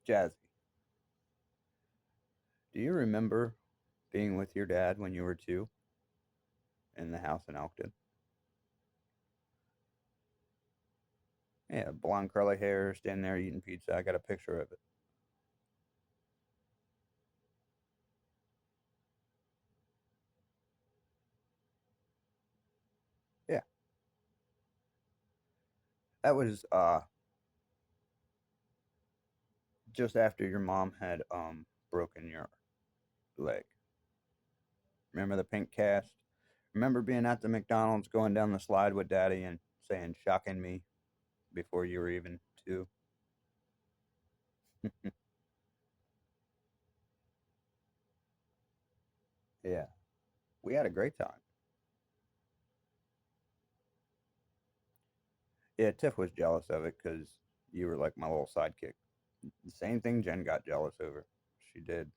Jazzy, do you remember being with your dad when you were two in the house in Elkton? Yeah, blonde curly hair, standing there eating pizza. I got a picture of it. Yeah, that was just after your mom had broken your leg. Remember the pink cast? Remember being at the McDonald's going down the slide with Daddy and saying "shocking me" before you were even two? Yeah, we had a great time. Yeah, Tiff was jealous of it because you were like my little sidekick. The same thing Jen got jealous over. She did.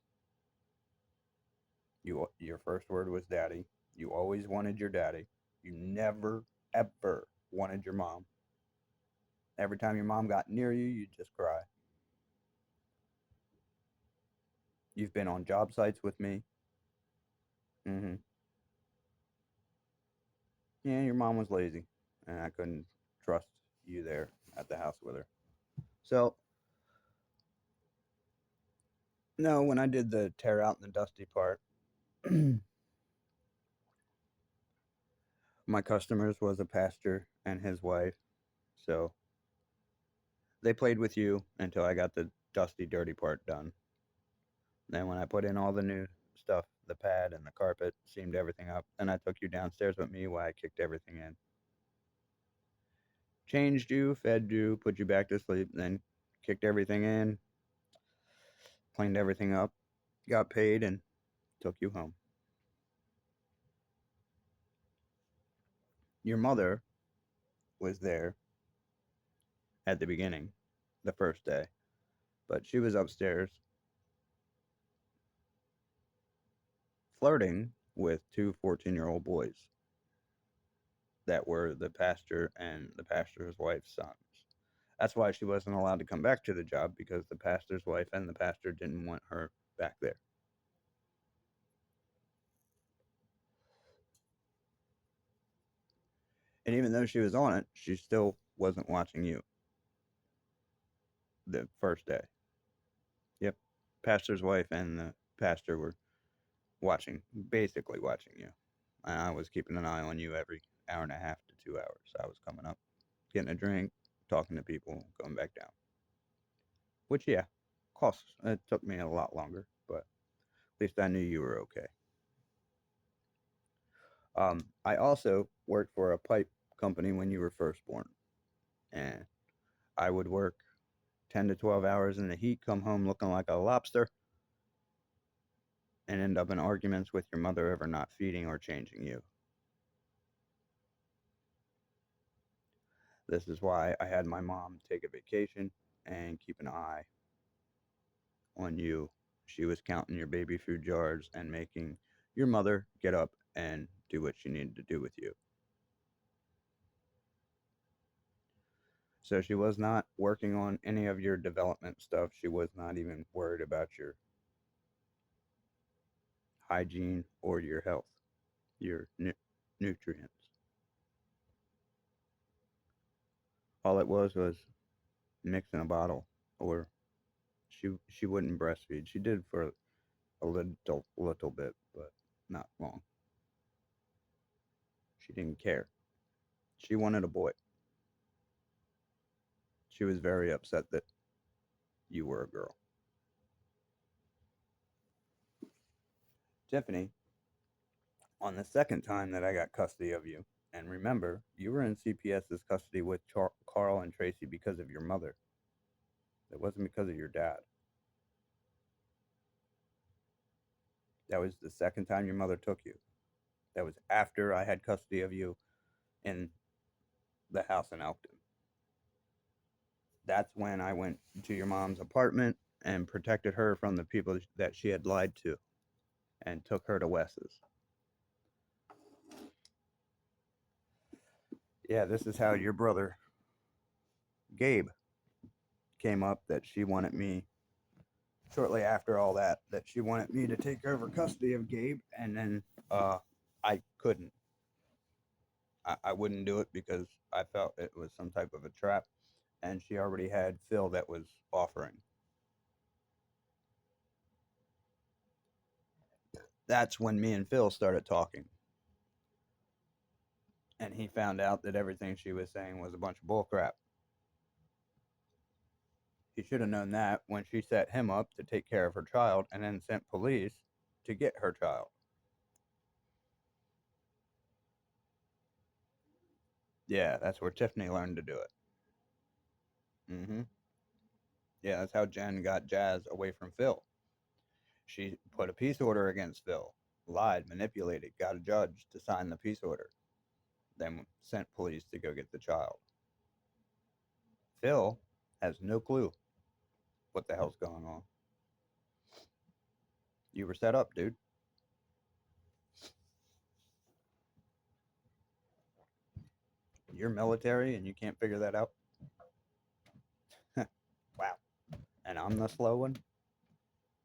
Your first word was daddy. You always wanted your daddy. You never ever wanted your mom. Every time your mom got near you, you'd just cry. You've been on job sites with me. Hmm. Yeah, your mom was lazy, and I couldn't trust you there at the house with her. So no, when I did the tear out and the dusty part, my customers was a pastor and his wife. So they played with you until I got the dusty, dirty part done. Then when I put in all the new stuff, the pad and the carpet, seamed everything up, then I took you downstairs with me while I kicked everything in. Changed you, fed you, put you back to sleep, then kicked everything in, cleaned everything up, got paid, and took you home. Your mother was there at the beginning, the first day, but she was upstairs flirting with two 14-year-old boys that were the pastor and the pastor's wife's sons. That's why she wasn't allowed to come back to the job because the pastor's wife and the pastor didn't want her back there. And even though she was on it, she still wasn't watching you the first day. Yep. Pastor's wife and the pastor were watching, basically watching you. And I was keeping an eye on you every hour and a half to 2 hours. I was coming up, getting a drink, talking to people, going back down. Which, yeah, costs. It took me a lot longer, but at least I knew you were okay. I also worked for a pipe company when you were first born, and I would work 10 to 12 hours in the heat, come home looking like a lobster, and end up in arguments with your mother over not feeding or changing you. This is why I had my mom take a vacation and keep an eye on you. She was counting your baby food jars and making your mother get up and do what she needed to do with you. So she was not working on any of your development stuff. She was not even worried about your hygiene or your health, your nutrients. All it was mixing a bottle, or she wouldn't breastfeed. She did for a little bit, but not long. She didn't care. She wanted a boy. She was very upset that you were a girl. Tiffany, on the second time that I got custody of you, and remember, you were in CPS's custody with Carl and Tracy because of your mother. It wasn't because of your dad. That was the second time your mother took you. That was after I had custody of you in the house in Elkton. That's when I went to your mom's apartment and protected her from the people that she had lied to and took her to Wes's. Yeah, this is how your brother, Gabe, came up that she wanted me. shortly after all that she wanted me to take over custody of Gabe, and then uh, I couldn't. I wouldn't do it because I felt it was some type of a trap, and she already had Phil that was offering. That's when me and Phil started talking, and he found out that everything she was saying was a bunch of bullcrap. He should have known that when she set him up to take care of her child and then sent police to get her child. Yeah, that's where Tiffany learned to do it. Mm-hmm. Yeah, that's how Jen got Jazz away from Phil. She put a peace order against Phil, lied, manipulated, got a judge to sign the peace order, then sent police to go get the child. Phil has no clue what the hell's going on. You were set up, dude. You're military and you can't figure that out. Wow. And I'm the slow one?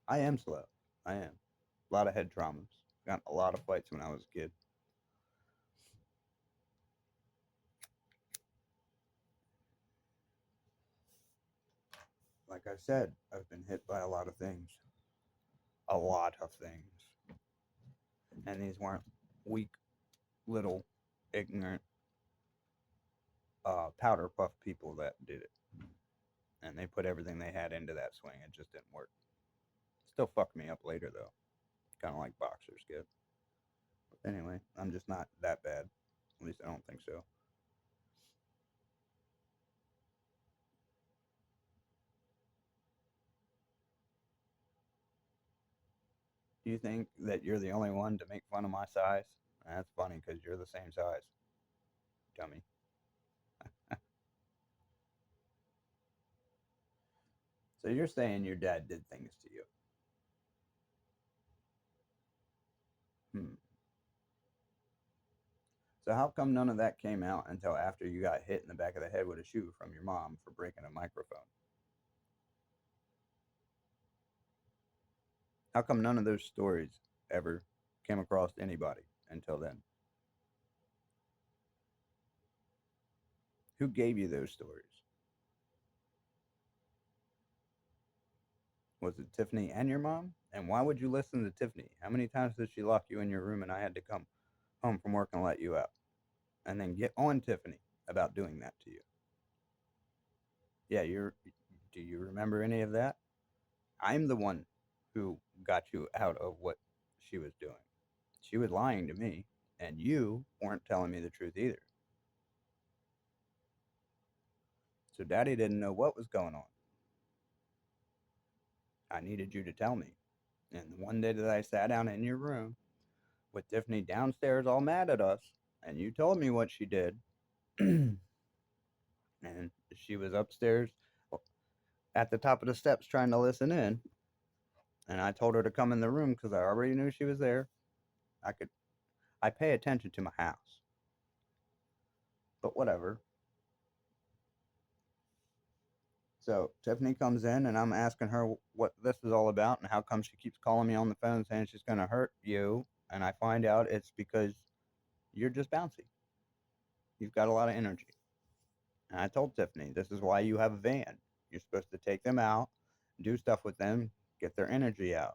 I am slow. I am. A lot of head traumas. Got a lot of fights when I was a kid. Like I said, I've been hit by a lot of things. A lot of things. And these weren't weak, little, ignorant, powder puff people that did it. And they put everything they had into that swing. It just didn't work. Still fucked me up later, though. Kind of like boxers get. But anyway, I'm just not that bad. At least I don't think so. Do you think that you're the only one to make fun of my size? That's funny because you're the same size, dummy. So you're saying your dad did things to you? Hmm. So how come none of that came out until after you got hit in the back of the head with a shoe from your mom for breaking a microphone? How come none of those stories ever came across anybody until then? Who gave you those stories? Was it Tiffany and your mom? And why would you listen to Tiffany? How many times did she lock you in your room and I had to come home from work and let you out? And then get on Tiffany about doing that to you? Yeah, you're. Do you remember any of that? I'm the one who got you out of what she was doing. She was lying to me, and you weren't telling me the truth either. So daddy didn't know what was going on. I needed you to tell me. And one day that I sat down in your room with Tiffany downstairs all mad at us, and you told me what she did, and she was upstairs at the top of the steps trying to listen in, and I told her to come in the room because I already knew she was there. I could I pay attention to my house. But whatever. So Tiffany comes in and I'm asking her what this is all about and how come she keeps calling me on the phone saying she's going to hurt you. And I find out it's because you're just bouncy. You've got a lot of energy. And I told Tiffany, this is why you have a van. You're supposed to take them out, do stuff with them, get their energy out.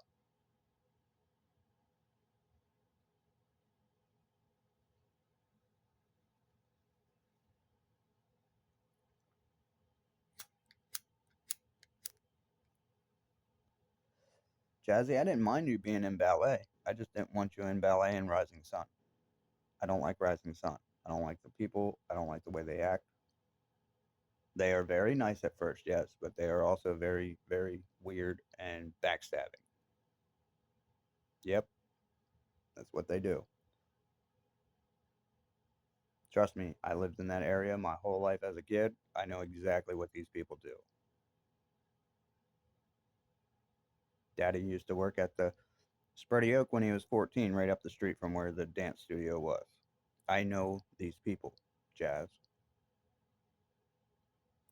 Jazzy, I didn't mind you being in ballet. I just didn't want you in ballet and Rising Sun. I don't like Rising Sun. I don't like the people. I don't like the way they act. They are very nice at first, yes, but they are also very, very weird and backstabbing. Yep, that's what they do. Trust me, I lived in that area my whole life as a kid. I know exactly what these people do. Daddy used to work at the Spready Oak when he was 14, right up the street from where the dance studio was. I know these people, Jazz.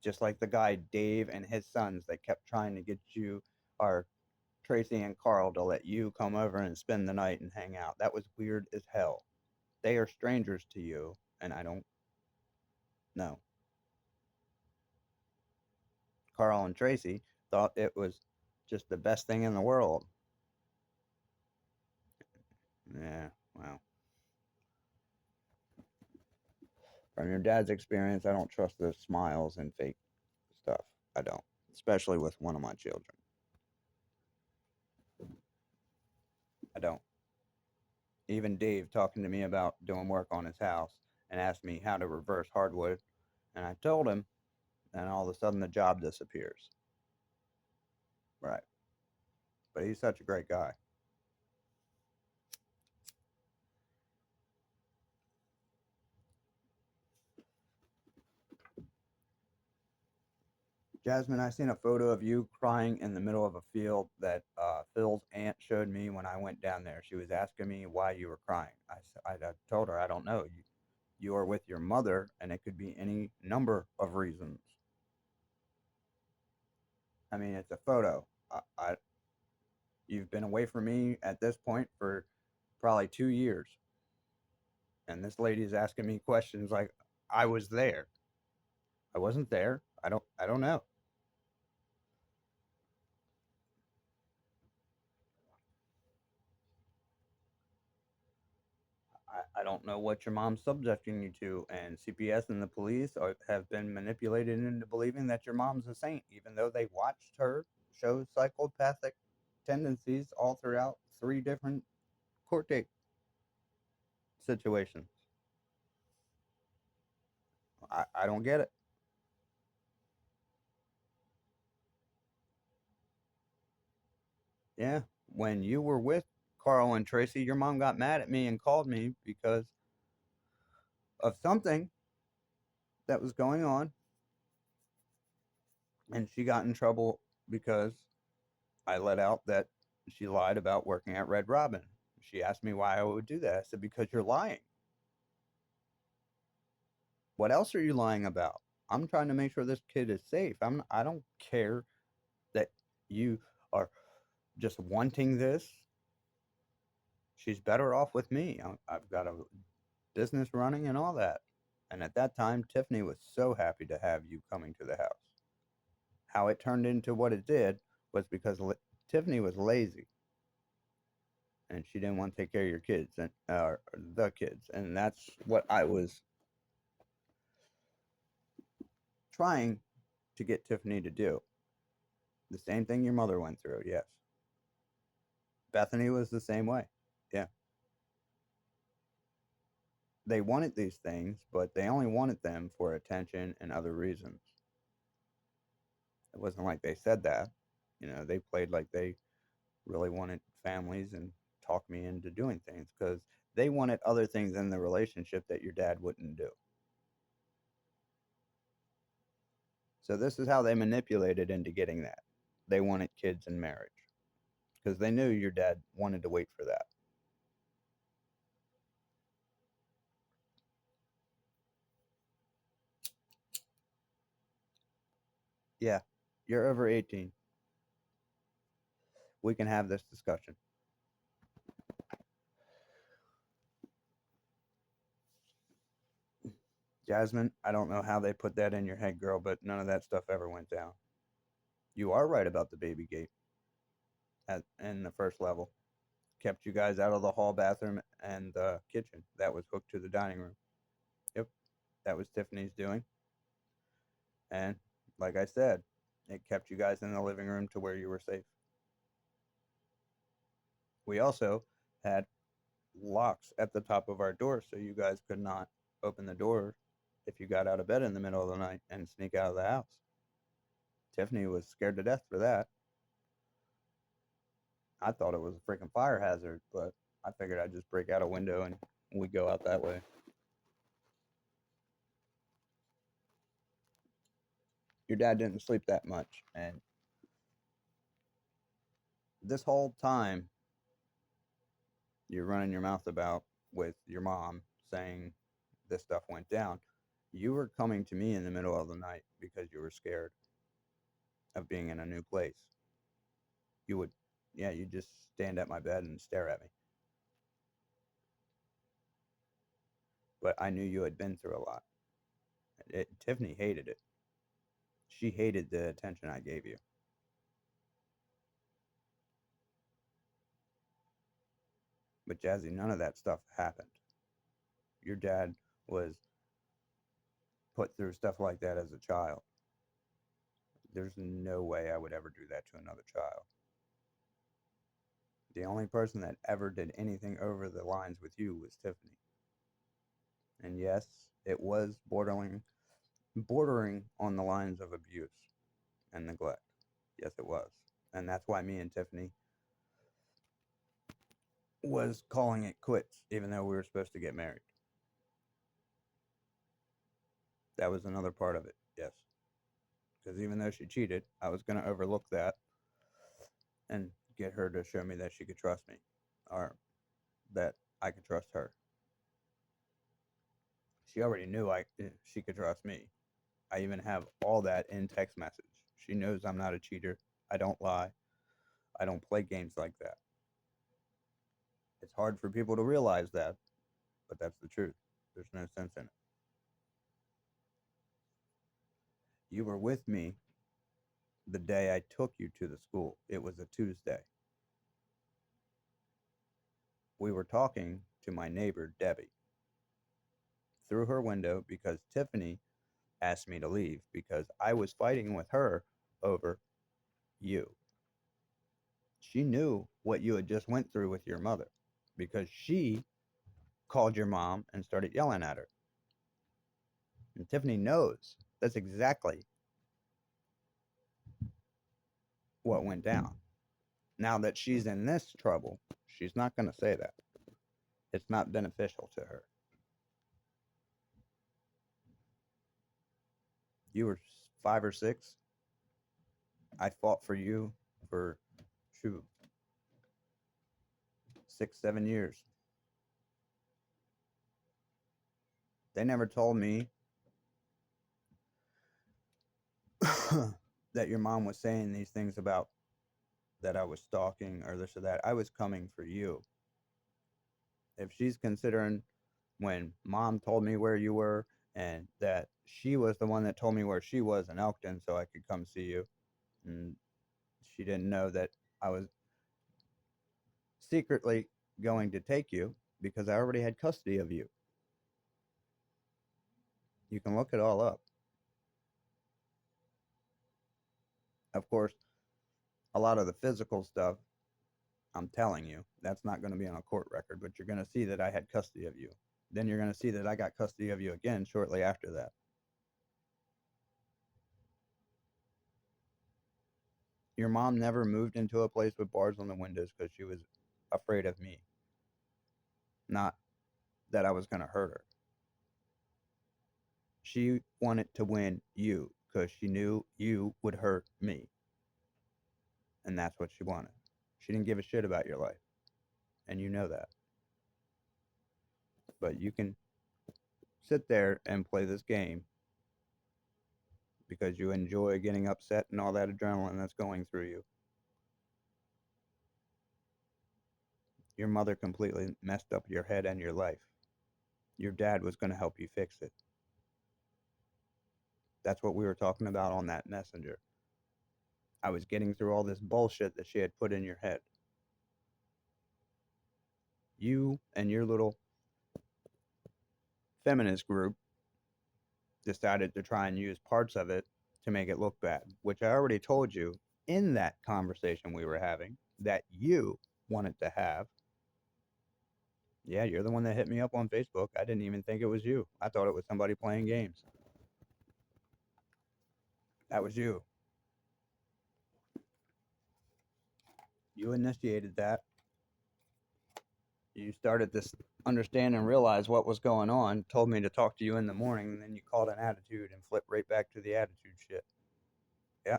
Just like the guy Dave and his sons that kept trying to get you our Tracy and Carl to let you come over and spend the night and hang out. That was weird as hell. They are strangers to you, and I don't know. Carl and Tracy thought it was just the best thing in the world. Yeah, well, from your dad's experience, I don't trust the smiles and fake stuff. I don't, especially with one of my children. I don't. Even Dave talking to me about doing work on his house and asked me how to reverse hardwood, and I told him, and all of a sudden the job disappears. Right. But he's such a great guy. Jasmine, I seen a photo of you crying in the middle of a field that Phil's aunt showed me when I went down there. She was asking me why you were crying. I told her I don't know. You are with your mother, and it could be any number of reasons. I mean, it's a photo. You've been away from me at this point for probably 2 years, and this lady is asking me questions like I was there. I wasn't there. I don't know. I don't know what your mom's subjecting you to, and CPS and the police have been manipulated into believing that your mom's a saint, even though they watched her show psychopathic tendencies all throughout three different court date situations. I don't get it. Yeah, when you were with Carl and Tracy, your mom got mad at me and called me because of something that was going on, and she got in trouble because I let out that she lied about working at Red Robin. She asked me why I would do that. I said, because you're lying. What else are you lying about? I'm trying to make sure this kid is safe. I don't care that you are just wanting this. She's better off with me. I've got a business running and all that. And at that time, Tiffany was so happy to have you coming to the house. How it turned into what it did was because Tiffany was lazy and she didn't want to take care of your kids and the kids, and that's what I was trying to get Tiffany to do. The same thing your mother went through. Yes, Bethany was the same way. Yeah, they wanted these things, but they only wanted them for attention and other reasons. It wasn't like they said that. They played like they really wanted families and talked me into doing things because they wanted other things in the relationship that your dad wouldn't do. So this is how they manipulated into getting that. They wanted kids and marriage because they knew your dad wanted to wait for that. Yeah, you're over 18. We can have this discussion. Jasmine, I don't know how they put that in your head, girl, but none of that stuff ever went down. You are right about the baby gate in the first level. Kept you guys out of the hall bathroom and the kitchen. That was hooked to the dining room. Yep, that was Tiffany's doing. And like I said, it kept you guys in the living room to where you were safe. We also had locks at the top of our door so you guys could not open the door if you got out of bed in the middle of the night and sneak out of the house. Tiffany was scared to death for that. I thought it was a freaking fire hazard, but I figured I'd just break out a window and we go out that way. Your dad didn't sleep that much, and this whole time you're running your mouth about with your mom saying this stuff went down. You were coming to me in the middle of the night because you were scared of being in a new place. You would Yeah, you just stand at my bed and stare at me. But I knew you had been through a lot. Tiffany hated it. She hated the attention I gave you. But Jazzy, none of that stuff happened. Your dad was put through stuff like that as a child. There's no way I would ever do that to another child. The only person that ever did anything over the lines with you was Tiffany. And yes, it was bordering on the lines of abuse and neglect. Yes, it was. And that's why me and Tiffany was calling it quits, even though we were supposed to get married. That was another part of it, yes. Because even though she cheated, I was going to overlook that and get her to show me that she could trust me, or that I could trust her. She already knew she could trust me. I even have all that in text message. She knows I'm not a cheater. I don't lie. I don't play games like that. It's hard for people to realize that, but that's the truth. There's no sense in it. You were with me the day I took you to the school. It was a Tuesday. We were talking to my neighbor, Debbie, through her window because Tiffany asked me to leave because I was fighting with her over you. She knew what you had just went through with your mother because she called your mom and started yelling at her. And Tiffany knows that's exactly what went down. Now that she's in this trouble, she's not going to say that. It's not beneficial to her. You were 5 or 6. I fought for you for, shoot, 6, 7 years. They never told me that your mom was saying these things about that I was stalking or this or that. I was coming for you. If she's considering when mom told me where you were and that she was the one that told me where she was in Elkton so I could come see you, and she didn't know that I was secretly going to take you because I already had custody of you. You can look it all up. Of course, a lot of the physical stuff, I'm telling you, that's not going to be on a court record, but you're going to see that I had custody of you. Then you're going to see that I got custody of you again shortly after that. Your mom never moved into a place with bars on the windows because she was afraid of me, not that I was going to hurt her. She wanted to win you because she knew you would hurt me, and that's what she wanted. She didn't give a shit about your life, and you know that. But you can sit there and play this game because you enjoy getting upset and all that adrenaline that's going through you. Your mother completely messed up your head and your life. Your dad was going to help you fix it. That's what we were talking about on that messenger. I was getting through all this bullshit that she had put in your head. You and your little feminist group decided to try and use parts of it to make it look bad, which I already told you in that conversation we were having that you wanted to have. Yeah, you're the one that hit me up on Facebook. I didn't even think it was you. I thought it was somebody playing games. That was you. You initiated that. You started to understand and realize what was going on, told me to talk to you in the morning, and then you called an attitude and flipped right back to the attitude shit. Yeah.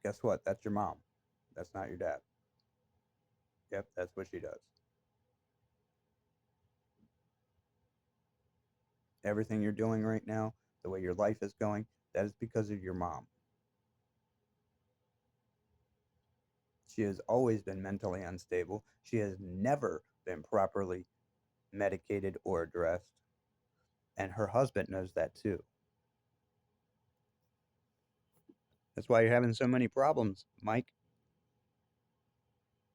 Guess what? That's your mom. That's not your dad. Yep, that's what she does. Everything you're doing right now, the way your life is going, that is because of your mom. She has always been mentally unstable. She has never been properly medicated or addressed. And her husband knows that too. That's why you're having so many problems, Mike.